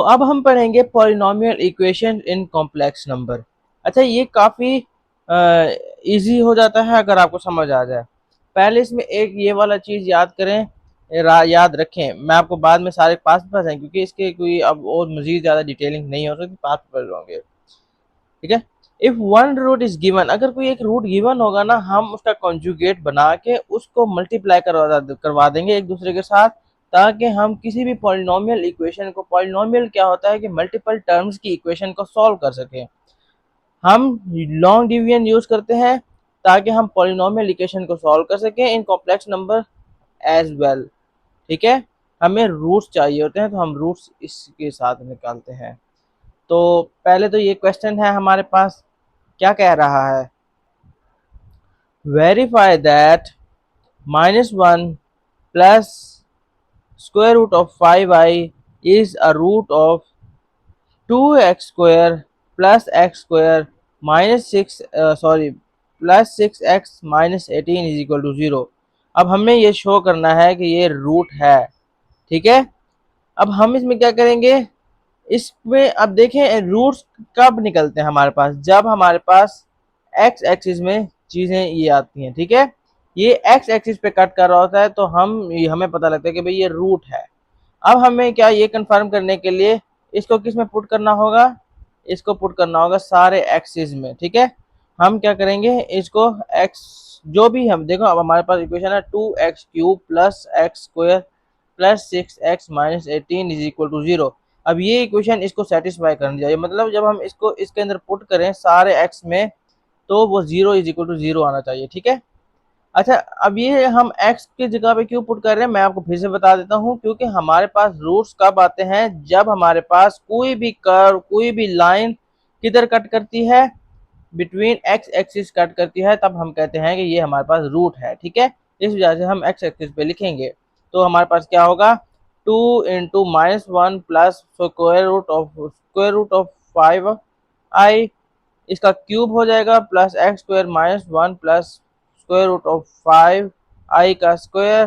अब हम पढ़ेंगे polynomial equation in complex number. अच्छा, ये काफ़ी इजी हो जाता है अगर आपको समझ आ जाए। पहले इसमें एक ये वाला चीज़ याद करें, याद रखें। मैं आपको बाद में सारे पास पेपर हैं, क्योंकि इसके कोई अब और मज़ीद ज़्यादा डिटेलिंग नहीं हो सकती, पास पेपर होंगे। ठीक है। If one root is given, अगर कोई एक रूट गिवन होगा ना, हम उसका कॉन्जुगेट बना के उसको मल्टीप्लाई करवा देंगे एक दूसरे के साथ, ताकि हम किसी भी पॉलिनोमियल इक्वेशन को, पॉलिनोमियल क्या होता है कि मल्टीपल टर्म्स की इक्वेशन को सॉल्व कर सकें। हम लॉन्ग डिवीजन यूज करते हैं ताकि हम पॉलिनोमियल इक्वेशन को सॉल्व कर सकें in complex number as well. ठीक है। हमें रूट्स चाहिए होते हैं, तो हम रूट्स इसके साथ निकालते हैं। तो पहले तो ये क्वेश्चन है हमारे पास, क्या कह रहा है, verify that -1 plus square root of 5i is a root of 2x square plus x square minus six sorry plus 6x minus 18 is equal to 0। अब हमें ये शो करना है कि ये रूट है। ठीक है। अब हम इसमें क्या करेंगे, इसमें अब देखें रूट्स कब निकलते हैं हमारे पास, जब हमारे पास एक्स एक्सिस में चीज़ें ये आती हैं। ठीक है। ये एक्स एक्सिस पे कट कर रहा होता है, तो हमें पता लगता है कि भाई ये रूट है। अब हमें क्या ये कंफर्म करने के लिए इसको किस में पुट करना होगा, इसको पुट करना होगा सारे एक्सिस में। ठीक है। हम क्या करेंगे, इसको एक्स जो भी हम देखो, अब हमारे पास इक्वेशन है 2x³ plus x square plus 6x minus 18 is equal to 0। अब ये इक्वेशन इसको सेटिस्फाई करनी चाहिए, मतलब जब हम इसको इसके अंदर पुट करें सारे x में, तो वो 0 इज इक्वल टू 0 आना चाहिए। ठीक है। अच्छा, अब ये हम x की जगह पे क्यों पुट कर रहे हैं, मैं आपको फिर से बता देता हूँ। क्योंकि हमारे पास रूट्स कब आते हैं, जब हमारे पास कोई भी कर्व, कोई भी लाइन किधर कट करती है, बिटवीन एक्स एक्सिस कट करती है, तब हम कहते हैं कि ये हमारे पास रूट है। ठीक है। इस वजह से हम एक्स एक्सिस पे लिखेंगे। तो हमारे पास क्या होगा, 2 × -1 plus square root of 5i, इसका क्यूब हो जाएगा, plus x square minus 1 plus square root of 5i का square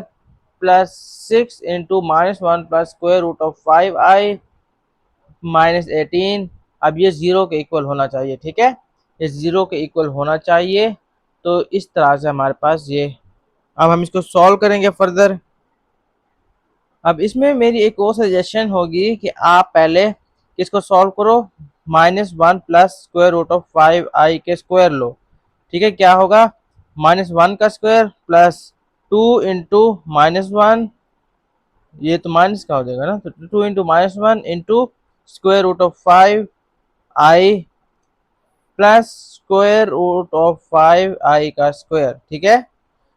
plus 6 × -1 plus square root of 5i minus 18। अब ये जीरो के इक्वल होना चाहिए। ठीक है। ये जीरो के इक्वल होना चाहिए। तो इस तरह से हमारे पास ये, अब हम इसको सॉल्व करेंगे फर्दर। अब इसमें मेरी एक और सजेशन होगी कि आप पहले किसको सॉल्व करो, -1 plus square root of 5i के स्क्वायर लो। ठीक है। क्या होगा, -1 का स्क्वायर प्लस 2 × -1, ये तो माइनस का हो जाएगा ना, तो 2 × -1 into square root of 5i plus square root of 5i का स्क्वायर। ठीक है।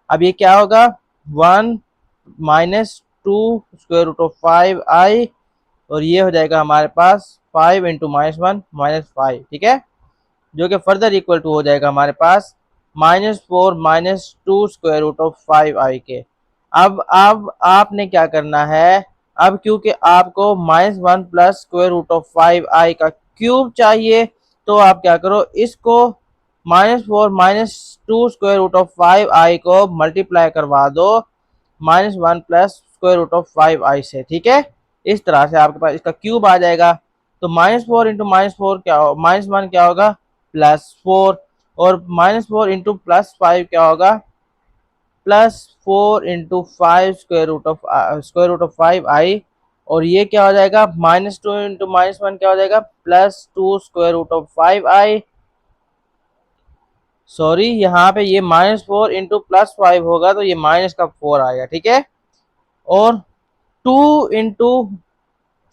अब ये क्या होगा, 1 -2 स्क्वायर रूट ऑफ 5i, और ये हो जाएगा हमारे पास 5 × -1 -5। ठीक है। जो कि फर्दर इक्वल टू हो जाएगा हमारे पास -4 -2 स्क्वायर रूट ऑफ 5i के। अब आपने क्या करना है, अब क्योंकि आपको -1 plus square root of 5i का क्यूब चाहिए, तो आप क्या करो, इसको -4 -2 स्क्वायर रूट ऑफ 5i को मल्टीप्लाई करवा दो -1 plus square root of 5i से। ठीक है। इस तरह से आपके पास इसका क्यूब आ जाएगा। तो -4 × -4 क्या हो, -1 क्या होगा, +4, और -4 इंटू +5 क्या होगा, +4 × 5 स्क्वायर रूट ऑफ 5i, और ये क्या हो जाएगा, -2 × -1 क्या हो जाएगा, +2 square root of 5i। Sorry, यहाँ पे ये -4 इंटू +5 होगा, तो ये माइनस का 4 आएगा। ठीक है। और 2 इंटू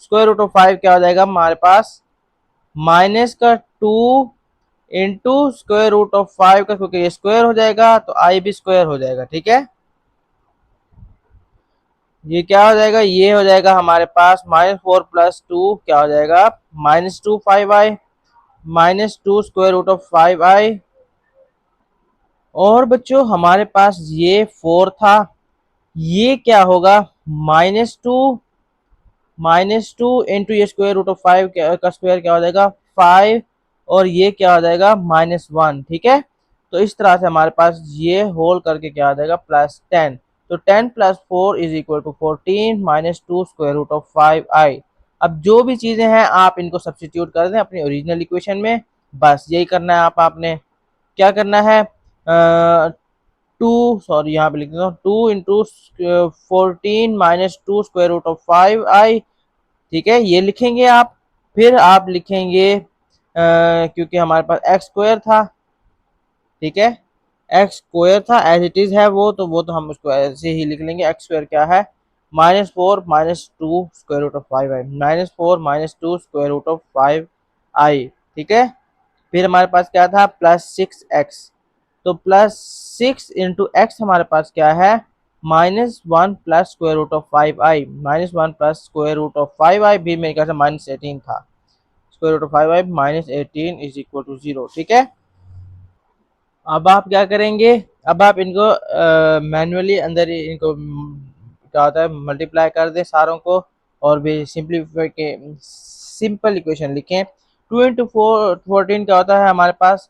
स्क्वायर रूट ऑफ 5 क्या हो जाएगा हमारे पास, -2 इंटू स्क्वायर रूट ऑफ 5 का, क्योंकि ये स्क्वायर हो जाएगा तो आई भी स्क्वायर हो जाएगा। ठीक है। ये क्या हो जाएगा, ये हो जाएगा हमारे पास -4 + 2 क्या हो जाएगा, -2 5i -2 square root of 5i। और बच्चों हमारे पास ये 4 था, ये क्या होगा, -2 इंटू ये स्क्वायर रूट ऑफ 5 का स्क्वायर क्या हो जाएगा, 5, और ये क्या हो जाएगा, -1। ठीक है। तो इस तरह से हमारे पास ये होल करके क्या आ जाएगा, +10। तो 10 + 4 is equal to 14 -2 square root of 5i। अब जो भी चीज़ें हैं आप इनको सब्स्टिट्यूट कर दें अपनी ओरिजिनल इक्वेशन में, बस यही करना है। आपने क्या करना है, टू, सॉरी यहाँ पे लिख देता हूँ, 2 into 14 - 2 √5i, ठीक है, ये लिखेंगे आप। फिर आप लिखेंगे क्योंकि हमारे पास एक्स स्क्वायर था, ठीक है, एक्स स्क्वायर था एज इट इज है वो तो हम उसको ऐसे ही लिख लेंगे। एक्स स्क्वायर क्या है, -4 - 2 √5i, -4 - 2 √5i, ठीक है। फिर हमारे पास क्या था, +6x, तो +6 × x हमारे पास क्या है, -1 +√5i, -1 +√5i भी मेरे ख्याल से -18 था, √5i -18 = 0, ठीक है। अब आप क्या करेंगे, अब आप इनको मैन्युअली अंदर इनको क्या होता है मल्टीप्लाई कर दें सारों को, और भी सिंपलीफाई के सिंपल इक्वेशन लिखें। 2 × 4 14 क्या होता है हमारे पास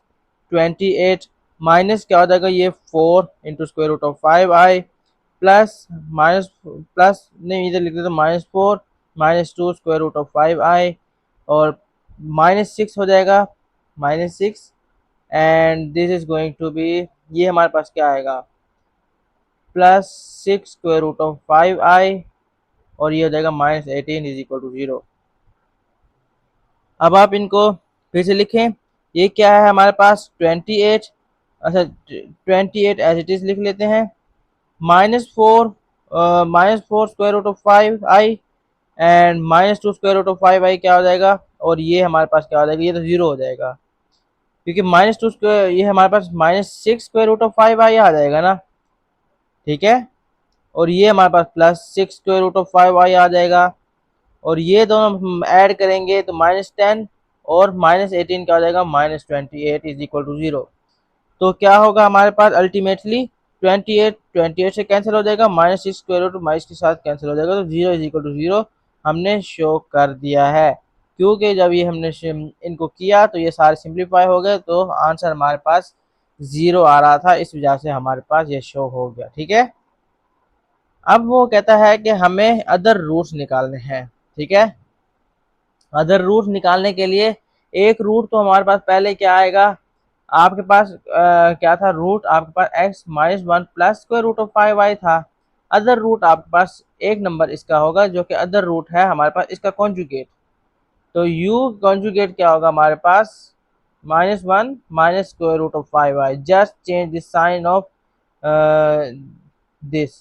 28, माइनस क्या हो जाएगा ये 4 × √5i, प्लस माइनस प्लस नहीं इधर लिख देते -4 -2 √5i, और -6 हो जाएगा, -6, and this is going to be, ये हमारे पास क्या आएगा, +6 √5i, और ये हो जाएगा -18 = 0। अब आप इनको फिर से लिखें, ये क्या है हमारे पास 28, अच्छा 28 एज इट इज लिख लेते हैं, -4 -4 √5i, एंड -2 √5i क्या हो जाएगा, और ये हमारे पास क्या हो जाएगा, ये तो 0 हो जाएगा, क्योंकि -2 ये हमारे पास -6 √5i आ जाएगा ना, ठीक है, और ये हमारे पास +6 √5i आ जाएगा, और ये दोनों हम ऐड करेंगे तो -10, और -18 क्या हो जाएगा, -28 = 0। तो क्या होगा हमारे पास अल्टीमेटली 28 से कैंसिल हो जाएगा, -6 के साथ कैंसिल हो जाएगा, तो 0 = 0 हमने शो कर दिया है। क्योंकि जब ये हमने इनको किया तो ये सारे सिंप्लीफाई हो गए, तो आंसर हमारे पास 0 आ रहा था, इस वजह से हमारे पास ये शो हो गया, ठीक है। अब वो कहता है कि हमें अदर रूट्स निकालने हैं, ठीक है। अदर रूट निकालने के लिए एक रूट तो हमारे पास पहले क्या आएगा, आपके पास क्या था रूट, आपके पास x-1 +√5i था। अदर रूट आपके पास एक नंबर इसका होगा जो कि अदर रूट है हमारे पास इसका कॉन्जुगेट, तो u कॉन्जुगेट क्या होगा हमारे पास, -1 -√5i, just change the sign of this,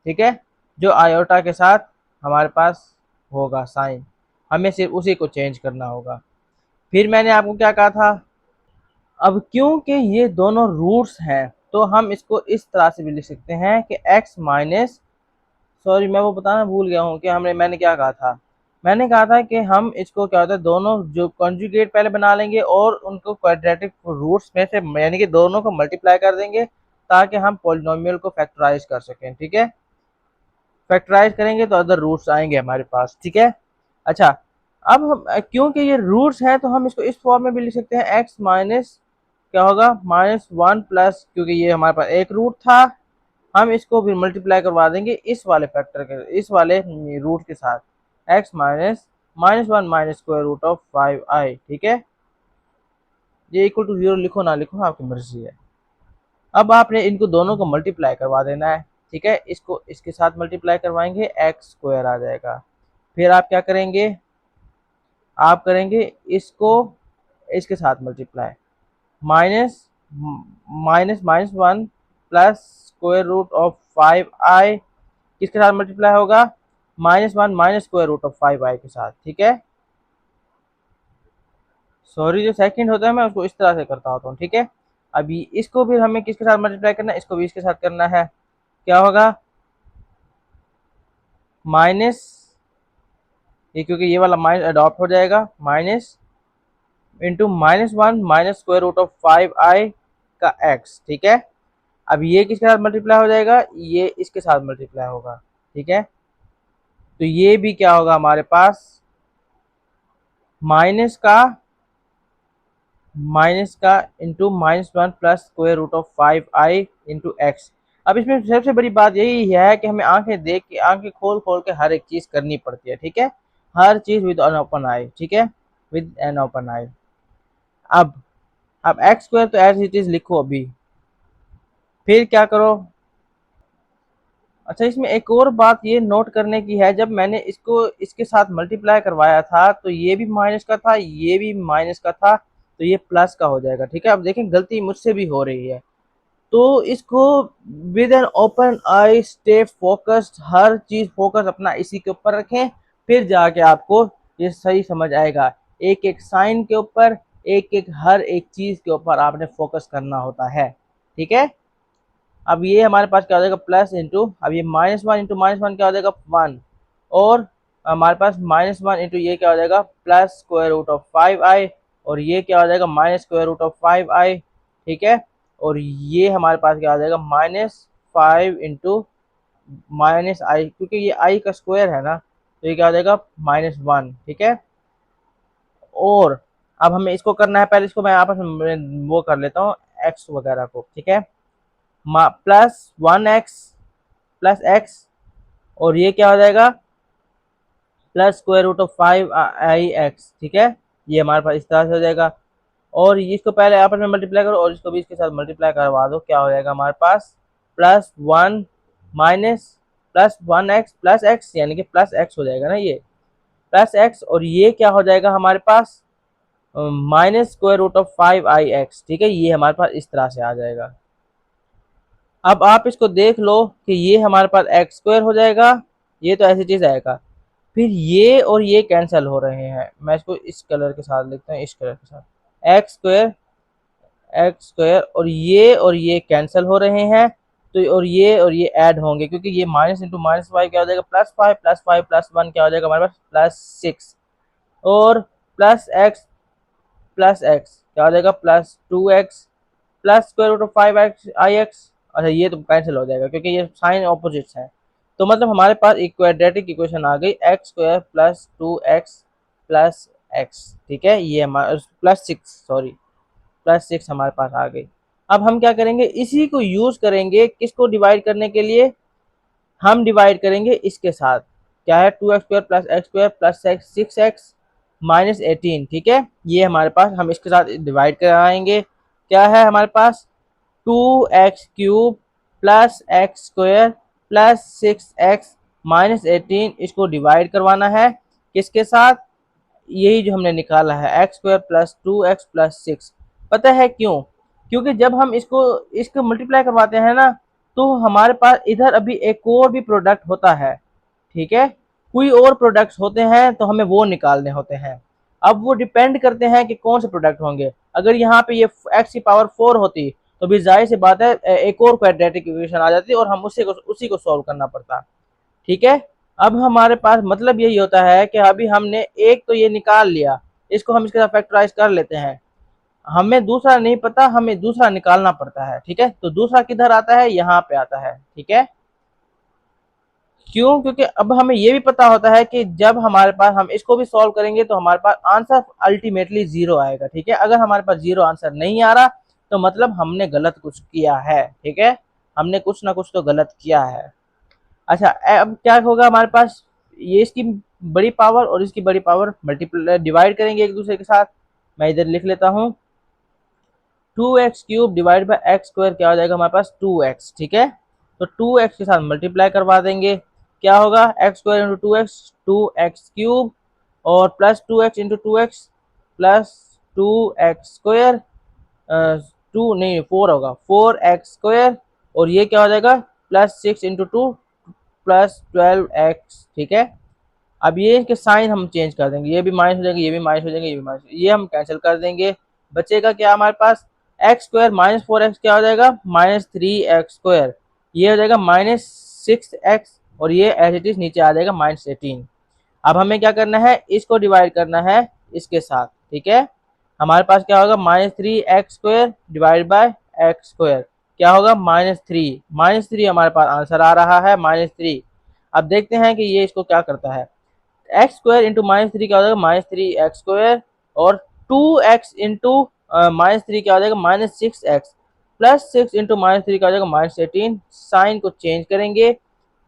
ठीक है, जो आयोटा के साथ हमारे पास होगा साइन, हमें सिर्फ उसी को चेंज करना होगा। फिर मैंने आपको क्या कहा था, अब क्योंकि ये दोनों रूट्स हैं तो हम इसको इस तरह से भी लिख सकते हैं कि x माइनस, सॉरी मैं वो बताना भूल गया हूँ कि मैंने क्या कहा था, मैंने कहा था कि हम इसको क्या होता है दोनों जो कॉन्जुगेट पहले बना लेंगे और उनको क्वाड्रेटिक रूट्स में से यानी कि दोनों को मल्टीप्लाई कर देंगे ताकि हम पॉलिनोमियल को फैक्टराइज कर सकें, ठीक है। फैक्टराइज करेंगे तो अदर रूट्स आएंगे हमारे पास, ठीक है। अच्छा, अब हम क्योंकि ये रूट्स हैं तो हम इसको इस फॉर्म में भी लिख सकते हैं, एक्स माइनस क्या होगा -1 प्लस, क्योंकि ये हमारे पास एक रूट था, हम इसको भी मल्टीप्लाई करवा देंगे इस वाले फैक्टर के, इस वाले रूट के साथ, एक्स माइनस -1 - √5i, ठीक है। ये इक्वल टू 0 लिखो ना लिखो आपकी मर्जी है। अब आपने इनको दोनों को मल्टीप्लाई करवा देना है, ठीक है, इसको इसके साथ मल्टीप्लाई करवाएंगे एक्स स्क्वायर आ जाएगा। फिर आप क्या करेंगे, आप करेंगे इसको इसके साथ multiply, minus minus -1 plus √5i किसके साथ मल्टीप्लाई होगा, -1 √5i के साथ, ठीक है। सॉरी जो सेकंड होता है मैं उसको इस तरह से करता होता हूँ, ठीक है। अभी इसको भी हमें किसके साथ मल्टीप्लाई करना है, इसको भी इसके साथ करना है, क्या होगा माइनस, ये क्योंकि ये वाला माइनस अडॉप्ट हो जाएगा, माइनस इंटू -1 - √5i का x, ठीक है। अब ये किसके साथ मल्टीप्लाई हो जाएगा, ये इसके साथ मल्टीप्लाई होगा, ठीक है। तो ये भी क्या होगा हमारे पास माइनस का into -1 plus √5i into x. अब इसमें सबसे बड़ी बात यही है कि हमें आंखें देख के आंखें खोल खोल के हर एक चीज करनी पड़ती है, ठीक है। हर चीज विद एन ओपन आई, ठीक है, विद एन ओपन आई। अब एक्स स्क्वायर तो एज इट इज लिखो अभी, फिर क्या करो। अच्छा, इसमें एक और बात ये नोट करने की है, जब मैंने इसको इसके साथ मल्टीप्लाई करवाया था तो ये भी माइनस का था, ये भी माइनस का था, तो ये प्लस का हो जाएगा, ठीक है। अब देखें गलती मुझसे भी हो रही है, तो इसको with an open eye stay focused, हर चीज फोकस अपना इसी के ऊपर रखें, फिर जाके आपको ये सही समझ आएगा। एक एक साइन के ऊपर, एक एक हर एक चीज के ऊपर आपने फोकस करना होता है, ठीक है। अब ये हमारे पास क्या हो जाएगा, प्लस इंटू, अब ये -1 इंटू -1 क्या हो जाएगा 1, और हमारे पास -1 इंटू ये क्या हो जाएगा plus square root of 5i, और ये क्या हो जाएगा minus square root of 5i, ठीक है। और ये हमारे पास क्या हो जाएगा -5 इंटू -i, क्योंकि ये i का स्क्वायर है ना, तो ये क्या हो जाएगा -1, ठीक है। और अब हमें इसको करना है, पहले इसको मैं आपस में वो कर लेता हूँ एक्स वगैरह को, ठीक है। प्लस 1x प्लस एक्स, और ये क्या हो जाएगा plus square root of 5i x, ठीक है। ये हमारे पास इस तरह से हो जाएगा, और इसको पहले आपस में मल्टीप्लाई करो और इसको भी इसके साथ मल्टीप्लाई करवा दो, क्या हो जाएगा हमारे पास plus 1 minus plus 1x plus x, यानी कि प्लस एक्स हो जाएगा ना, ये प्लस एक्स, और ये क्या हो जाएगा हमारे पास minus square root of 5i x, ठीक है। ये हमारे पास इस तरह से आ जाएगा। अब आप इसको देख लो कि ये हमारे पास एक्स स्क्वायर हो जाएगा, ये तो ऐसी चीज आएगा, फिर ये और ये कैंसिल हो रहे हैं, मैं इसको इस कलर के साथ लिखता हूँ, इस कलर के साथ एक्स स्क्वायर और ये कैंसिल हो रहे हैं, तो और ये ऐड होंगे, क्योंकि ये माइनस इंटू -5 क्या हो जाएगा +5 +5 +1 क्या हो जाएगा हमारे पास +6, और प्लस एक्स क्या हो जाएगा +2x plus square root of 5i x। अच्छा, ये तो कैंसिल हो जाएगा क्योंकि ये साइन ऑपोजिट्स हैं, तो मतलब हमारे पास एक क्वाड्रेटिक इक्वेशन आ गई x² plus 2x plus x, ठीक है। ये हमारा +6, सॉरी +6 हमारे पास आ गई। अब हम क्या करेंगे, इसी को यूज करेंगे किसको डिवाइड करने के लिए, हम डिवाइड करेंगे इसके साथ, क्या है 2x² plus x² plus 6x -18, ठीक है। ये हमारे पास हम इसके साथ डिवाइड कराएंगे, क्या है हमारे पास 2x³ plus x² plus 6x -18, इसको डिवाइड करवाना है किसके साथ, यही जो हमने निकाला है x² प्लस 2x प्लस 6। पता है क्यों, क्योंकि जब हम इसको मल्टीप्लाई करवाते हैं ना, तो हमारे पास इधर अभी एक और भी प्रोडक्ट होता है, ठीक है। कोई और प्रोडक्ट्स होते हैं तो हमें वो निकालने होते हैं। अब वो डिपेंड करते हैं कि कौन से प्रोडक्ट होंगे। अगर यहाँ पे ये x की पावर 4 होती तो भी जाहिर सी बात है एक और क्वाड्रेटिक इक्वेशन आ जाती और हम उसी को सॉल्व करना पड़ता, ठीक है। अब हमारे पास मतलब यही होता है कि अभी हमने एक तो ये निकाल लिया, इसको हम इसके साथ फैक्टराइज कर लेते हैं, हमें दूसरा नहीं पता, हमें दूसरा निकालना पड़ता है, ठीक है। तो दूसरा किधर आता है, यहाँ पे आता है, ठीक है। क्यों, क्योंकि अब हमें ये भी पता होता है कि जब हमारे पास हम इसको भी सॉल्व करेंगे तो हमारे पास आंसर अल्टीमेटली 0 आएगा, ठीक है। अगर हमारे पास 0 आंसर नहीं आ रहा तो मतलब हमने गलत कुछ किया है, ठीक है, हमने कुछ ना कुछ तो गलत किया है। अच्छा, अब क्या होगा हमारे पास, ये इसकी बड़ी पावर और इसकी बड़ी पावर मल्टीप्लाई डिवाइड करेंगे एक दूसरे के साथ, मैं इधर लिख लेता हूँ 2x³ डिवाइड बाई x² क्या हो जाएगा हमारे पास 2x, ठीक है। तो 2x के साथ मल्टीप्लाई करवा देंगे, क्या होगा x² इंटू 2x 2x³ और plus 2x into 2x plus 2x² 2 नहीं 4 होगा 4x², और ये क्या हो जाएगा +6 इंटू 2 प्लस 12x, ठीक है। अब ये इनके साइन हम चेंज कर देंगे, ये भी माइनस हो जाएंगे, ये भी माइनस हो जाएंगे, ये भी माइनस, ये हम कैंसिल कर देंगे, बचेगा क्या हमारे पास x² -4x क्या हो जाएगा -3x², ये हो जाएगा -6x, और ये एज इट इज नीचे आ जाएगा -18। अब हमें क्या करना है, इसको डिवाइड करना है इसके साथ, ठीक है। हमारे पास क्या होगा -3x² डिवाइड बाय x², क्या होगा -3 हमारे पास आंसर आ रहा है -3। अब देखते हैं कि ये इसको क्या करता है, x² इंटू -3 क्या हो जाएगा -3x², और 2x इंटू -3 क्या हो जाएगा -6x, प्लस 6 इंटू -3 क्या हो जाएगा -18। साइन को चेंज करेंगे,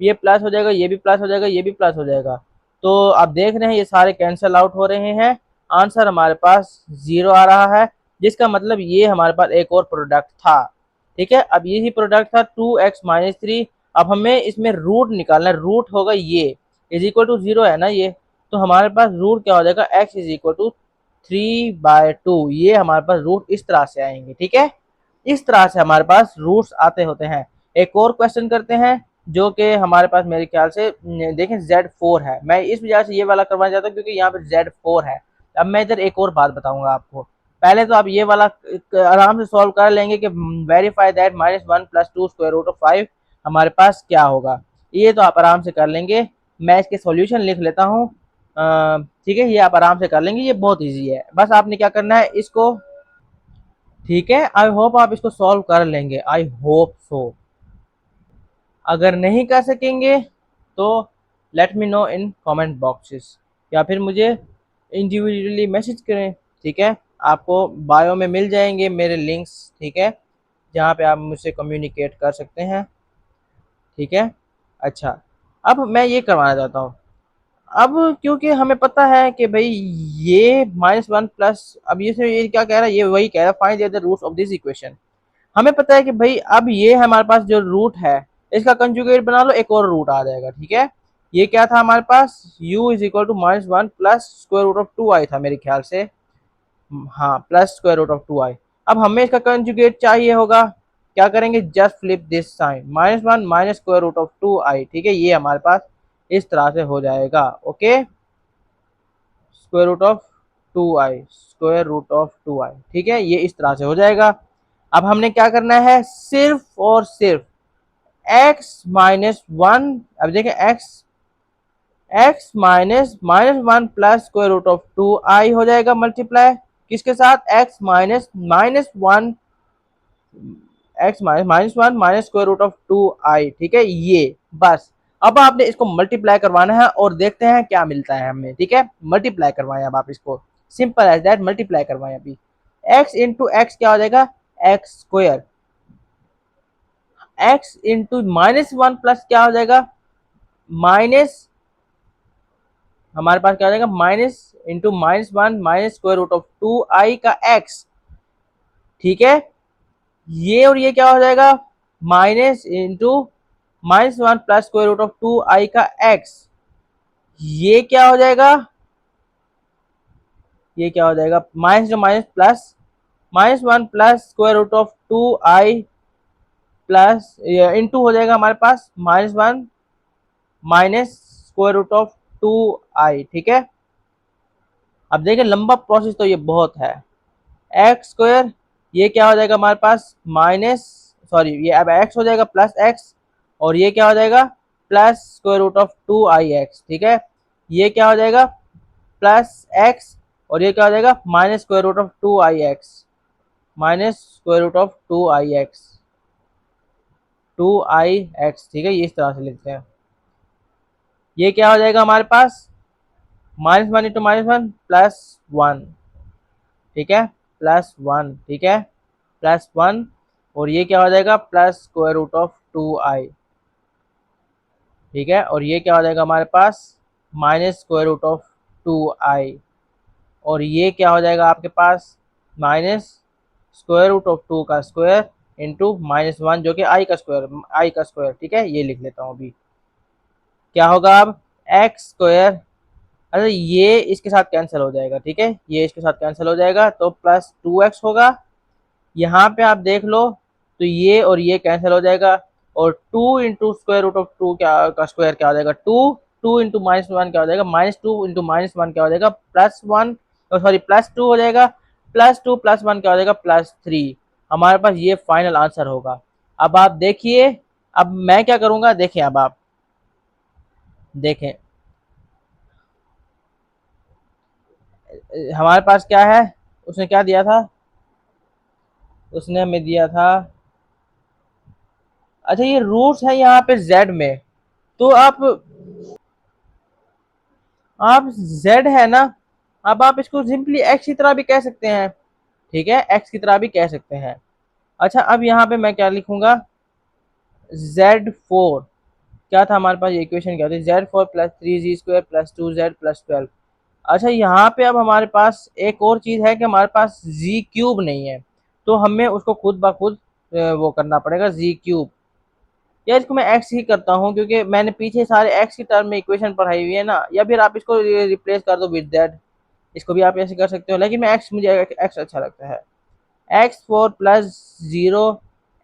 ये प्लस हो जाएगा, ये भी प्लस हो जाएगा, ये भी प्लस हो जाएगा, तो आप देख रहे हैं ये सारे कैंसिल आउट हो रहे हैं, आंसर हमारे पास 0 आ रहा है, जिसका मतलब ये हमारे पास एक और प्रोडक्ट था। ठीक है, अब यही प्रोडक्ट था 2x-3। अब हमें इसमें रूट निकालना है, रूट होगा ये इज इक्वल टू 0 है ना ये, तो हमारे पास रूट क्या हो जाएगा, x इज इक्वल टू 3/2। ये हमारे पास रूट इस तरह से आएंगे। ठीक है, इस तरह से हमारे पास रूट्स आते होते हैं। एक और क्वेश्चन करते हैं जो कि हमारे पास मेरे ख्याल से देखें Z4 है। मैं इस वजह से ये वाला करवाना चाहता हूँ क्योंकि यहाँ पे Z4 है। अब मैं इधर एक और बात बताऊंगा आपको। पहले तो आप ये वाला आराम से सॉल्व कर लेंगे कि verify that -1 + 2 square root of 5 हमारे पास क्या होगा, ये तो आप आराम से कर लेंगे। मैं इसके सॉल्यूशन लिख लेता हूँ। ठीक है, ये आप आराम से कर लेंगे, ये बहुत ईजी है। बस आपने क्या करना है इसको, ठीक है, आई होप आप इसको सॉल्व कर लेंगे, आई होप सो। अगर नहीं कर सकेंगे तो let me know in comment boxes, या फिर मुझे इंडिविजुअली मैसेज करें। ठीक है, आपको बायो में मिल जाएंगे मेरे लिंक्स। ठीक है, जहाँ पे आप मुझसे कम्युनिकेट कर सकते हैं। ठीक है, अच्छा, अब मैं ये करवाना चाहता हूँ। अब क्योंकि हमें पता है कि भाई ये -1 प्लस, अब ये क्या कह रहा है, ये वही कह रहा है find the roots of this equation. हमें पता है कि भाई अब ये हमारे पास जो रूट है इसका कंजुगेट बना लो, एक और रूट आ जाएगा। ठीक है, ये क्या था हमारे पास, u is equal to -1 plus square root of 2i था मेरे ख्याल से। हाँ, plus square root of 2i। अब हमें इसका कंजुगेट चाहिए होगा, क्या करेंगे, just flip this sign, -1 minus square root of 2i। ठीक है, ये हमारे पास इस तरह से हो जाएगा। Okay, square root of 2i, square root of 2i। ठीक है, ये इस तरह से हो जाएगा। अब हमने क्या करना है, सिर्फ और सिर्फ x-1, अब देखें x -1 plus square root of 2i हो जाएगा मल्टीप्लाई किसके साथ, x -1 minus square root of 2i। ठीक है, ये बस। अब आपने इसको मल्टीप्लाई करवाना है और देखते हैं क्या मिलता है हमें। ठीक है, मल्टीप्लाई करवाएं अब आप इसको, सिंपल एज दैट, मल्टीप्लाई करवाएं अभी। x इंटू एक्स क्या हो जाएगा, x square, x into -1 plus क्या हो जाएगा, माइनस, हमारे पास क्या हो जाएगा, minus into -1 minus square root of 2i का x। ठीक है, ये और ये क्या हो जाएगा, minus into -1 plus square root of 2i का x। ये क्या हो जाएगा, ये क्या हो जाएगा, माइनस जो minus plus, -1 plus square root of 2i plus into हो जाएगा हमारे पास -1 minus square root of 2i। ठीक है, अब देखिए लंबा प्रोसेस तो ये बहुत है। एक्स स्क्वायर, ये क्या हो जाएगा हमारे पास, माइनस, सॉरी, ये अब एक्स हो जाएगा प्लस एक्स, और ये क्या हो जाएगा, plus square root of 2i(x). ठीक है, ये क्या हो जाएगा, प्लस एक्स, और ये क्या हो जाएगा, minus square root of 2i(x), minus square root of 2i(x). ठीक है, ये इस तरह से लिखते हैं। ये क्या हो जाएगा हमारे पास, -1 इंटू -1 +1। ठीक है, +1। ठीक है, +1, और ये क्या हो जाएगा, plus square root of 2i। ठीक है, और ये क्या हो जाएगा हमारे पास, minus square root of 2i, और ये क्या हो जाएगा आपके पास, माइनस स्क्वायर रूट ऑफ 2 का स्क्वायर इंटू -1 जो कि i का स्क्वायर। ठीक है, ये लिख लेता हूँ अभी। क्या होगा अब, एक्स स्क्वायर, अरे ये इसके साथ कैंसिल हो जाएगा। ठीक है, ये इसके साथ कैंसिल हो जाएगा तो +2x होगा। यहाँ पे आप देख लो तो ये और ये कैंसिल हो जाएगा, और 2 इंटू स्क्वायर रूट ऑफ 2 क्या का स्क्वायर क्या हो जाएगा, 2, 2 इंटू -1 क्या हो जाएगा, -2 इंटू -1 क्या हो जाएगा, +1, सॉरी +2 हो जाएगा, +2 +1 क्या हो जाएगा, +3। हमारे पास ये फाइनल आंसर होगा। अब आप देखिए, अब मैं क्या करूंगा, देखें, अब आप देखें हमारे पास क्या है, उसने क्या दिया था, उसने हमें दिया था, अच्छा ये रूट्स है यहाँ पे z में, तो आप z है ना, अब आप इसको सिंपली x की तरह भी कह सकते हैं। ठीक है, x की तरह भी कह सकते हैं। अच्छा, अब यहाँ पे मैं क्या लिखूंगा, Z4। क्या था हमारे पास, ये इक्वेशन क्या होती है, z4 plus 3z² plus 2z plus 12। अच्छा यहाँ पे अब हमारे पास एक और चीज़ है कि हमारे पास जी क्यूब नहीं है, तो हमें उसको खुद ब खुद वो करना पड़ेगा जी क्यूब। या इसको मैं एक्स ही करता हूँ क्योंकि मैंने पीछे सारे एक्स की टर्म में इक्वेशन पढ़ाई हुई है ना, या फिर आप इसको रिप्लेस कर दो विद दैट, इसको भी आप ऐसे कर सकते हो, लेकिन मैं एक्स, मुझे एक्स अच्छा लगता है। x4 plus 0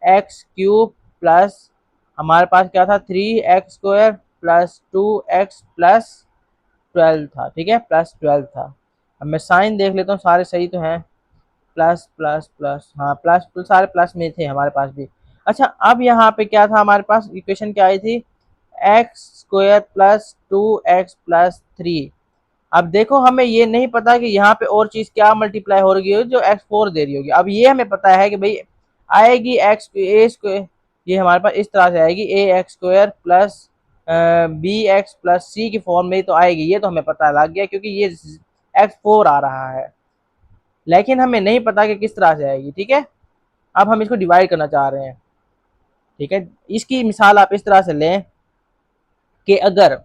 x cube plus हमारे पास क्या था 3x² प्लस 2x प्लस 12 था, ठीक है, प्लस 12 था। अब मैं साइन देख लेता हूँ सारे सही तो हैं, प्लस प्लस प्लस, हाँ प्लस प्लस सारे प्लस में थे हमारे पास भी। अच्छा अब यहाँ पे क्या था हमारे पास, इक्वेशन क्या आई थी, x² प्लस 2x प्लस 3। अब देखो हमें ये नहीं पता कि यहाँ पे और चीज क्या मल्टीप्लाई हो रही होगी जो x4 दे रही होगी। अब ये हमें पता है कि भाई आएगी एक्स ए स्क्वायर, ये हमारे पास इस तरह से आएगी ax² प्लस bx प्लस सी की फॉर्म में तो आएगी, ये तो हमें पता लग गया क्योंकि ये x4 आ रहा है, लेकिन हमें नहीं पता कि किस तरह से आएगी। ठीक है, अब हम इसको डिवाइड करना चाह रहे हैं। ठीक है, इसकी मिसाल आप इस तरह से लें कि अगर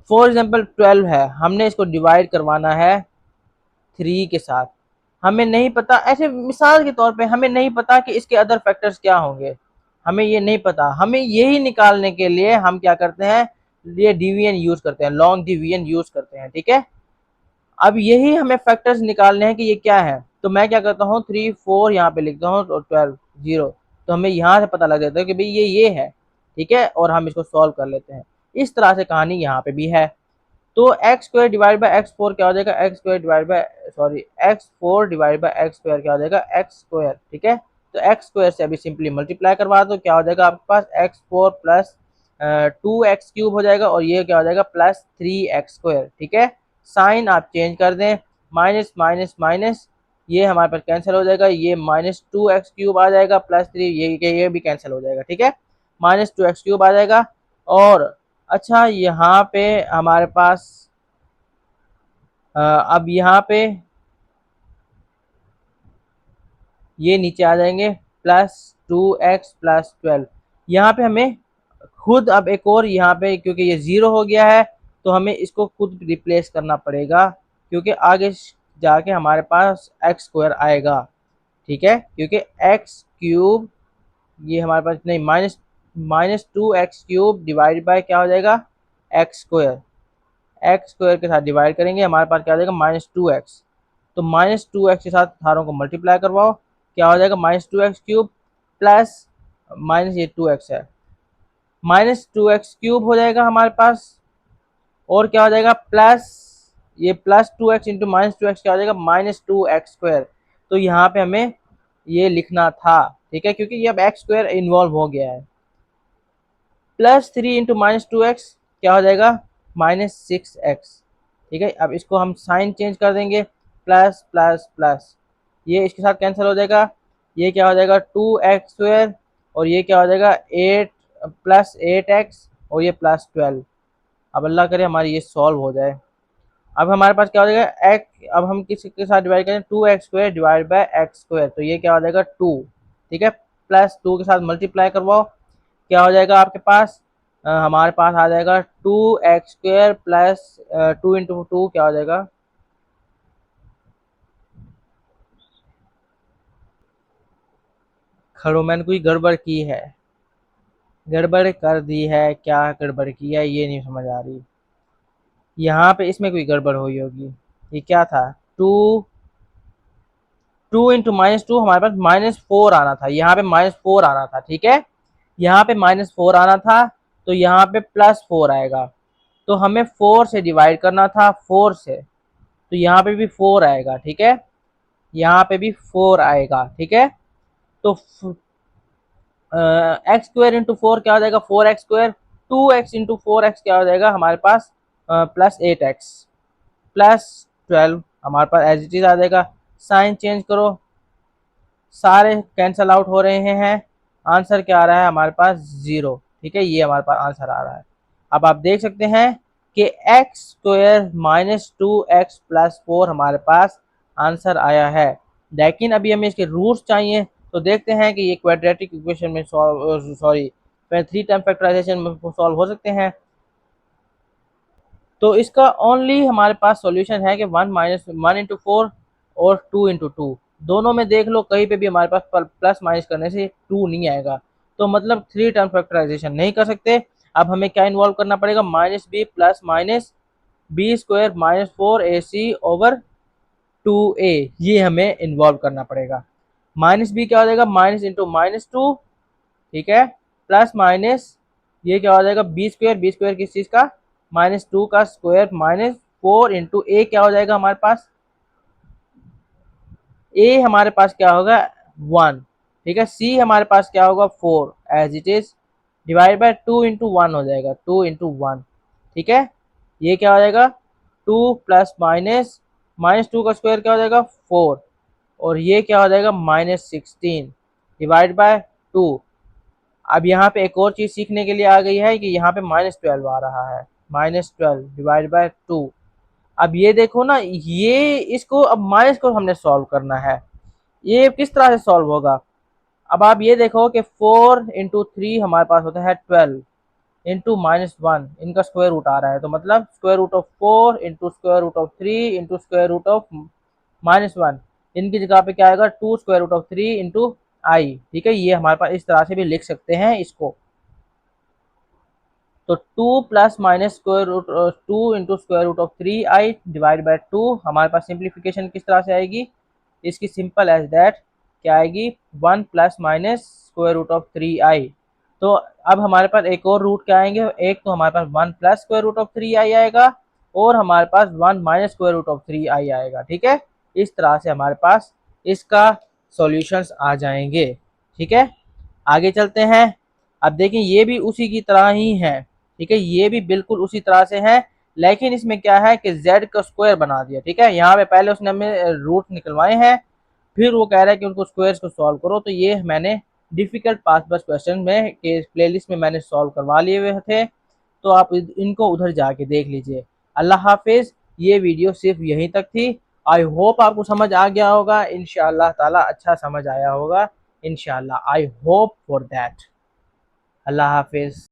फॉर एग्जाम्पल 12 है, हमने इसको डिवाइड करवाना है 3 के साथ, हमें नहीं पता, ऐसे मिसाल के तौर पे हमें नहीं पता कि इसके अदर फैक्टर्स क्या होंगे, हमें ये नहीं पता। हमें यही निकालने के लिए हम क्या करते हैं, ये डिवीजन यूज करते हैं, लॉन्ग डिवीजन यूज करते हैं। ठीक है, अब यही हमें फैक्टर्स निकालने हैं कि ये क्या है, तो मैं क्या करता हूँ 3 4 यहाँ पे लिखता हूँ और 12 0, तो हमें यहाँ से पता लग जाता है कि भाई ये है। ठीक है, और हम इसको सॉल्व कर लेते हैं। इस तरह से कहानी यहाँ पे भी है। तो x² डिवाइड बाई x4 क्या हो जाएगा, x² divide by sorry x4 divide by x² क्या हो जाएगा, x²। ठीक है, तो x² से अभी सिंपली मल्टीप्लाई करवा दो, क्या हो जाएगा आपके पास x4 प्लस 2x³ हो जाएगा, और ये क्या हो जाएगा प्लस 3x²। ठीक है, साइन आप चेंज कर दें, माइनस माइनस माइनस, ये हमारे पास कैंसिल हो जाएगा, ये -2x³ आ जाएगा प्लस 3, ये भी कैंसिल हो जाएगा। ठीक है, -2x³ आ जाएगा। और अच्छा यहाँ पे हमारे पास अब यहाँ पे ये नीचे आ जाएंगे +2x प्लस 12। यहाँ पे हमें खुद अब एक और यहाँ पे, क्योंकि ये 0 हो गया है तो हमें इसको खुद रिप्लेस करना पड़ेगा, क्योंकि आगे जाके हमारे पास x² आएगा। ठीक है, क्योंकि x³ ये हमारे पास नहीं, -2x³ डिवाइड बाय क्या हो जाएगा, x²। x² के साथ डिवाइड करेंगे, हमारे पास क्या आ जाएगा -2x, तो -2x के साथ सारों को मल्टीप्लाई करवाओ, क्या हो जाएगा -2x³ प्लस माइनस ये 2x है, -2x³ हो जाएगा हमारे पास, और क्या हो जाएगा प्लस ये +2x इंटू -2x क्या हो जाएगा -2x²। तो यहाँ पे हमें ये लिखना था। ठीक है, क्योंकि ये अब x² इन्वॉल्व हो गया है। +3 इंटू -2x क्या हो जाएगा -6x। ठीक है, अब इसको हम साइन चेंज कर देंगे, प्लस प्लस प्लस, ये इसके साथ कैंसिल हो जाएगा, ये क्या हो जाएगा 2x², और ये क्या हो जाएगा 8 प्लस 8x, और ये +12। अब अल्लाह करे हमारी ये सॉल्व हो जाए। अब हमारे पास क्या हो जाएगा x, अब हम किसके साथ डिवाइड करें 2x² डिवाइड बाय x², तो ये क्या हो जाएगा 2। ठीक है, +2 के साथ मल्टीप्लाई करवाओ, क्या हो जाएगा आपके पास, हमारे पास आ जाएगा 2x² प्लस 2 इंटू 2 क्या हो जाएगा, खड़ो मैंने कोई गड़बड़ की है, गड़बड़ कर दी है, क्या गड़बड़ की है ये नहीं समझ आ रही। यहाँ पे इसमें कोई गड़बड़ हुई होगी। ये क्या था, 2 इंटू -2 हमारे पास -4 आना था, यहाँ पे -4 आना था। ठीक है, यहाँ पे -4 आना था, तो यहाँ पे +4 आएगा, तो हमें 4 से डिवाइड करना था, 4 से, तो यहाँ पे भी 4 आएगा। ठीक है, यहाँ पे भी 4 आएगा। ठीक है, तो x² इंटू 4 क्या हो जाएगा 4x², 2x इंटू 4x क्या हो जाएगा हमारे पास +8x +12 हमारे पास एज इट इज आ जाएगा। साइन चेंज करो, सारे कैंसल आउट हो रहे हैं, आंसर क्या आ रहा है हमारे पास 0। ठीक है, ये हमारे पास आंसर आ रहा है। अब आप देख सकते हैं कि x² -2x प्लस 4 हमारे पास आंसर आया है, लेकिन अभी हमें इसके रूट्स चाहिए। तो देखते हैं कि ये क्वाड्रेटिक इक्वेशन में सॉरी फिर 3 टाइम फैक्टराइजेशन में सॉल्व हो सकते हैं। तो इसका ओनली हमारे पास सॉल्यूशन है कि 1 माइनस 1 इंटू 4 और 2 इंटू 2, दोनों में देख लो कहीं पे भी हमारे पास प्लस माइनस करने से 2 नहीं आएगा, तो मतलब 3 टाइम फैक्टराइजेशन नहीं कर सकते। अब हमें क्या इन्वॉल्व करना पड़ेगा, minus B plus minus B square minus 4ac over 2a, ये हमें इन्वॉल्व करना पड़ेगा। माइनस बी क्या हो जाएगा, माइनस इंटू माइनस 2, ठीक है, प्लस माइनस ये क्या हो जाएगा, बी स्क्वायर किस चीज का, माइनस 2 का स्क्वायर माइनस 4 इंटू ए क्या हो जाएगा हमारे पास, ए हमारे पास क्या होगा 1, ठीक है, सी हमारे पास क्या होगा 4 as it is, divide by 2 into 1 हो जाएगा, 2 इंटू 1, ठीक है, ये क्या हो जाएगा 2 प्लस माइनस माइनस 2 का स्क्वायर क्या हो जाएगा 4, और ये क्या हो जाएगा माइनस 16 डिवाइड बाय 2। अब यहाँ पे एक और चीज सीखने के लिए आ गई है कि यहाँ पे -12 आ रहा है, -12 डिवाइड बाय 2। अब ये देखो ना, ये इसको अब माइनस को हमने सॉल्व करना है, ये किस तरह से सॉल्व होगा। अब आप ये देखो कि 4 इंटू 3 हमारे पास होता है 12 इंटू -1, इनका स्क्वायर रूट आ रहा है, तो मतलब square root of 4 into square root of 3 into square root of -1, इनकी जगह पे क्या आएगा 2 square root of 3 into i, ठीक है, ये हमारे पास इस तरह से भी लिख सकते हैं इसको। तो 2 plus minus square root 2 into square root of 3i divide by 2, हमारे पास सिंप्लीफिकेशन किस तरह से आएगी, इसकी सिंपल एज दैट क्या आएगी 1 plus minus square root of 3i। तो अब हमारे पास एक और रूट क्या आएंगे, एक तो हमारे पास 1 plus square root of 3i आएगा, और हमारे पास 1 minus square root of 3i आएगा, ठीक है, इस तरह से हमारे पास इसका सॉल्यूशंस आ जाएंगे, ठीक है। आगे चलते हैं। अब देखें ये भी उसी की तरह ही है, ठीक है, ये भी बिल्कुल उसी तरह से है, लेकिन इसमें क्या है कि z का स्क्वायर बना दिया, ठीक है, यहाँ पे पहले उसने हमें रूट निकलवाए हैं, फिर वो कह रहा है कि उनको स्क्वायर्स को सॉल्व करो, तो ये मैंने डिफिकल्ट पास बस क्वेश्चन में के प्लेलिस्ट में मैंने सॉल्व करवा लिए हुए थे, तो आप इनको उधर जाके देख लीजिए। अल्लाह हाफिज, ये वीडियो सिर्फ यहीं तक थी। आई होप आपको समझ आ गया होगा, इंशाअल्लाह ताला अच्छा समझ आया होगा, इंशाअल्लाह, I hope for that. Allah Hafiz.